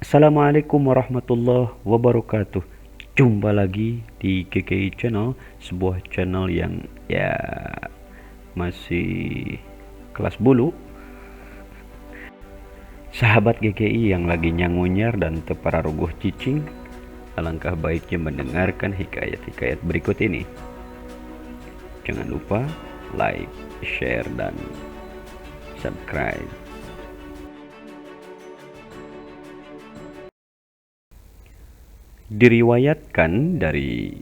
Assalamualaikum warahmatullahi wabarakatuh. Jumpa lagi di GKI Channel, sebuah channel yang masih kelas bulu. Sahabat GKI yang lagi nyangunyar dan tepararuguh cicing, alangkah baiknya mendengarkan hikayat-hikayat berikut ini. Jangan lupa like, share, dan subscribe. Diriwayatkan dari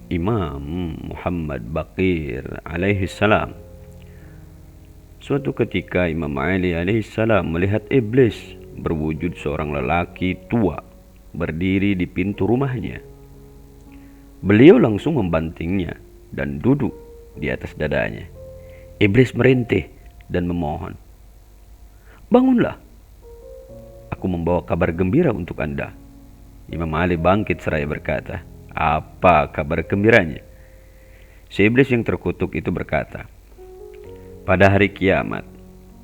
Imam Muhammad Baqir alaihi salam, suatu ketika Imam Ali alaihi salam melihat iblis berwujud seorang lelaki tua berdiri di pintu rumahnya. Beliau langsung membantingnya dan duduk di atas dadanya. Iblis merintih dan memohon, "Bangunlah, aku membawa kabar gembira untuk Anda." Imam Ali bangkit seraya berkata, "Apa kabar gembiranya?" Si iblis yang terkutuk itu berkata, "Pada hari kiamat,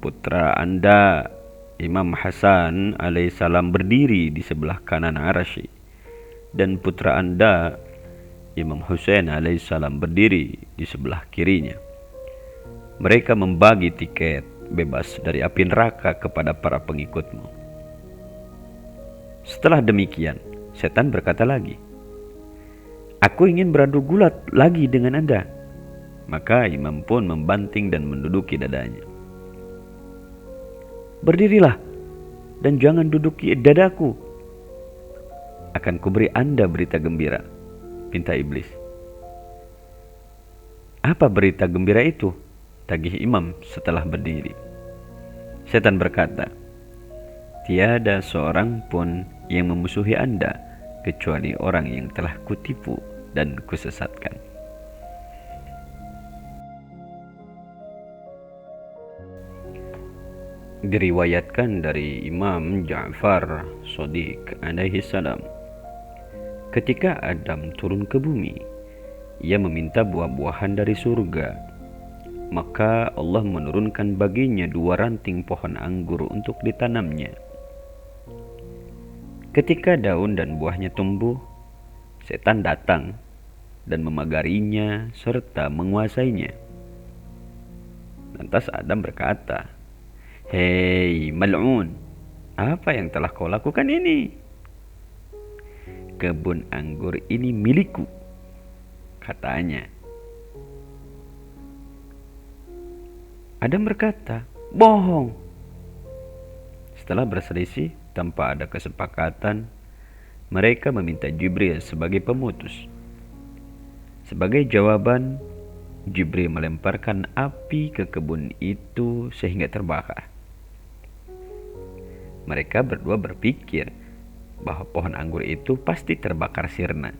putra Anda, Imam Hasan alaihissalam berdiri di sebelah kanan Arsy, dan putra Anda, Imam Husain alaihissalam berdiri di sebelah kirinya. Mereka membagi tiket bebas dari api neraka kepada para pengikutmu." Setelah demikian, setan berkata lagi, "Aku ingin beradu gulat lagi dengan Anda." Maka imam pun membanting dan menduduki dadanya. "Berdirilah dan jangan duduki dadaku. Akan kuberi Anda berita gembira," pinta iblis. "Apa berita gembira itu?" tagih imam setelah berdiri. Setan berkata, "Tiada seorang pun yang memusuhi Anda kecuali orang yang telah kutipu dan kusesatkan." Diriwayatkan dari Imam Ja'far Shadiq alaihi salam, ketika Adam turun ke bumi, ia meminta buah-buahan dari surga. Maka Allah menurunkan baginya 2 ranting pohon anggur untuk ditanamnya. Ketika daun dan buahnya tumbuh, setan datang dan memagarinya serta menguasainya. Lantas Adam berkata, "Hei mal'un, apa yang telah kau lakukan ini?" "Kebun anggur ini milikku," katanya. Adam berkata, "Bohong." Setelah berselisih tanpa ada kesepakatan, mereka meminta Jibril sebagai pemutus. Sebagai jawaban, Jibril melemparkan api ke kebun itu sehingga terbakar. Mereka berdua berpikir bahwa pohon anggur itu pasti terbakar sirna.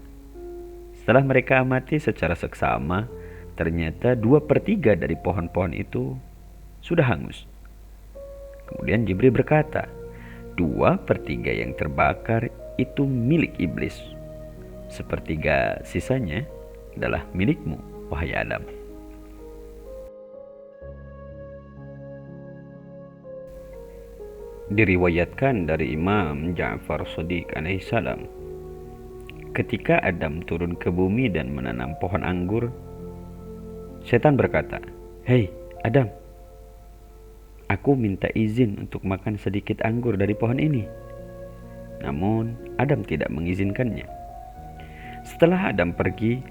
Setelah mereka amati secara seksama, ternyata 2/3 dari pohon-pohon itu sudah hangus. Kemudian Jibril berkata, 2/3 yang terbakar itu milik iblis. 1/3 sisanya adalah milikmu, wahai Adam. Diriwayatkan dari Imam Ja'far Shadiq alaihissalam, ketika Adam turun ke bumi dan menanam pohon anggur, setan berkata, "Hei Adam, aku minta izin untuk makan sedikit anggur dari pohon ini." Namun Adam tidak mengizinkannya. Setelah Adam pergi,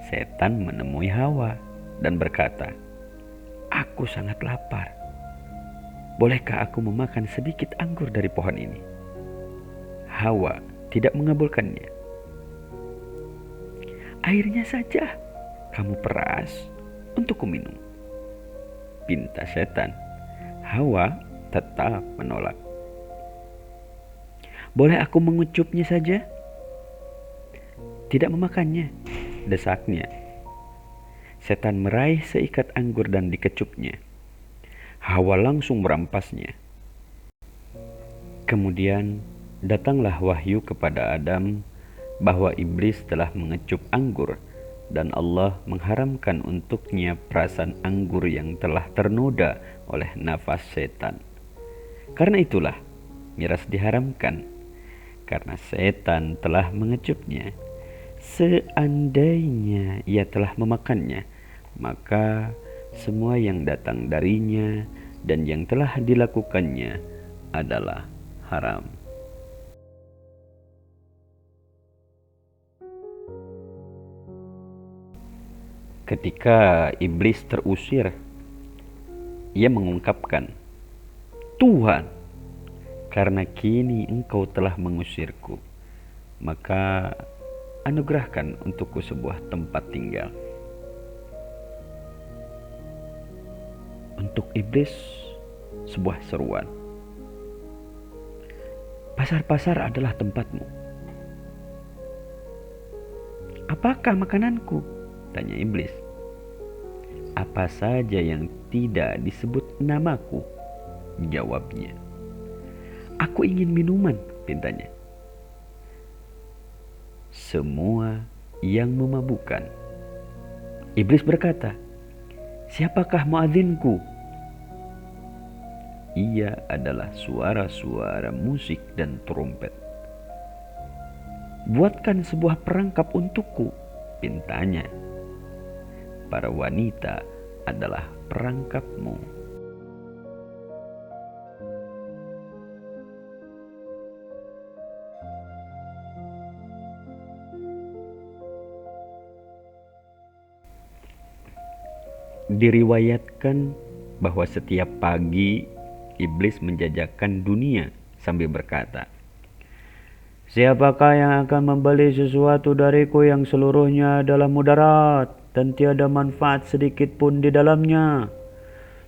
setan menemui Hawa dan berkata, "Aku sangat lapar. Bolehkah aku memakan sedikit anggur dari pohon ini?" Hawa tidak mengabulkannya. "Airnya saja kamu peras untuk kuminum," pinta setan. Hawa tetap menolak. "Boleh aku mengucupnya saja?" "Tidak memakannya," desaknya. Setan meraih seikat anggur dan dikecupnya. Hawa langsung merampasnya. Kemudian datanglah wahyu kepada Adam bahwa iblis telah mengecup anggur dan Allah mengharamkan untuknya perasan anggur yang telah ternoda oleh nafas setan. Karena itulah miras diharamkan, karena setan telah mengecupnya. Seandainya ia telah memakannya, maka semua yang datang darinya dan yang telah dilakukannya adalah haram. Ketika iblis terusir, ia mengungkapkan, "Tuhan, karena kini engkau telah mengusirku, maka anugerahkan untukku sebuah tempat tinggal." Untuk iblis, sebuah seruan. Pasar-pasar adalah tempatmu. Apakah makananku? Tanya iblis. Apa saja yang tidak disebut namaku, jawabnya. Aku ingin minuman, pintanya. Semua yang memabukkan. Iblis berkata, siapakah muadzinku? Ia adalah suara-suara musik dan trompet. Buatkan sebuah perangkap untukku, pintanya. Para wanita adalah perangkapmu. Diriwayatkan bahwa setiap pagi iblis menjajakan dunia sambil berkata, siapakah yang akan membeli sesuatu dariku yang seluruhnya adalah mudarat dan tiada manfaat sedikit pun di dalamnya?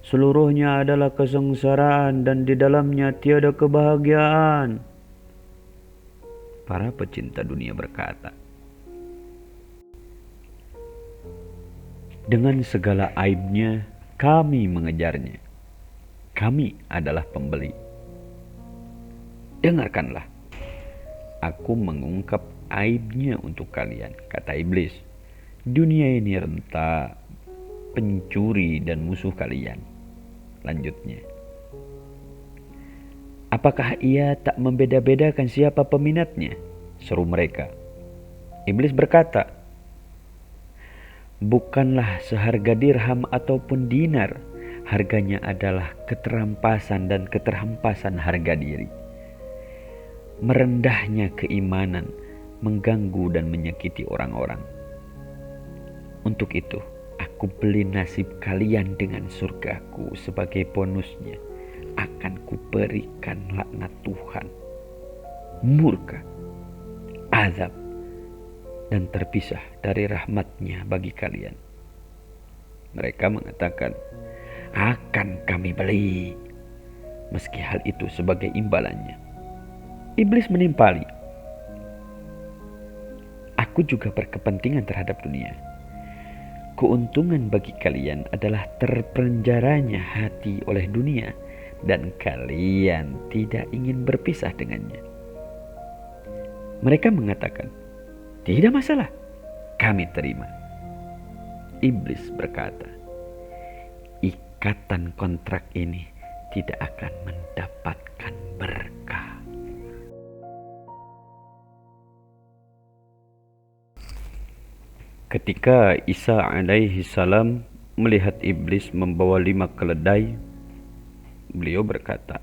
Seluruhnya adalah kesengsaraan dan di dalamnya tiada kebahagiaan. Para pecinta dunia berkata, dengan segala aibnya kami mengejarnya. Kami adalah pembeli. Dengarkanlah, aku mengungkap aibnya untuk kalian, kata iblis. Dunia ini renta, pencuri dan musuh kalian. Lanjutnya, apakah ia tak membeda-bedakan siapa peminatnya? Seru mereka. Iblis berkata, bukanlah seharga dirham ataupun dinar. Harganya adalah keterampasan dan keterhampasan harga diri. Merendahnya keimanan mengganggu dan menyakiti orang-orang. Untuk itu, aku beli nasib kalian dengan surgaku sebagai bonusnya. Akan kuberikan laknat Tuhan, murka, azab, dan terpisah dari rahmatnya bagi kalian. Mereka mengatakan, akan kami beli, meski hal itu sebagai imbalannya. Iblis menimpali, aku juga berkepentingan terhadap dunia. Keuntungan bagi kalian adalah terpenjaranya hati oleh dunia, dan kalian tidak ingin berpisah dengannya. Mereka mengatakan, tidak masalah, kami terima. Iblis berkata, ikatan kontrak ini tidak akan mendapatkan berkah. Ketika Isa alaihi salam melihat iblis membawa 5 keledai, beliau berkata,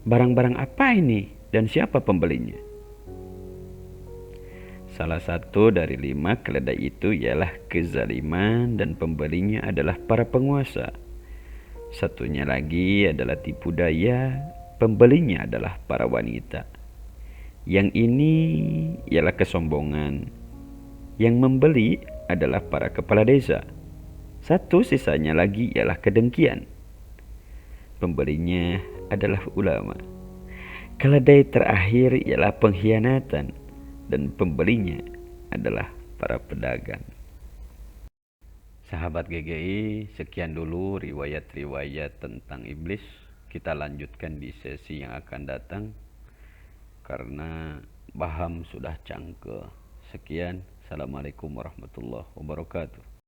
barang-barang apa ini dan siapa pembelinya? Salah satu dari 5 keledai itu ialah kezaliman dan pembelinya adalah para penguasa. Satunya lagi adalah tipu daya, pembelinya adalah para wanita. Yang ini ialah kesombongan. Yang membeli adalah para kepala desa. Satu sisanya lagi ialah kedengkian. Pembelinya adalah ulama. Keledai terakhir ialah pengkhianatan. Dan pembelinya adalah para pedagang. Sahabat GGI, sekian dulu riwayat-riwayat tentang iblis. Kita lanjutkan di sesi yang akan datang, karena paham sudah cangkeh. Sekian, Assalamualaikum warahmatullahi wabarakatuh.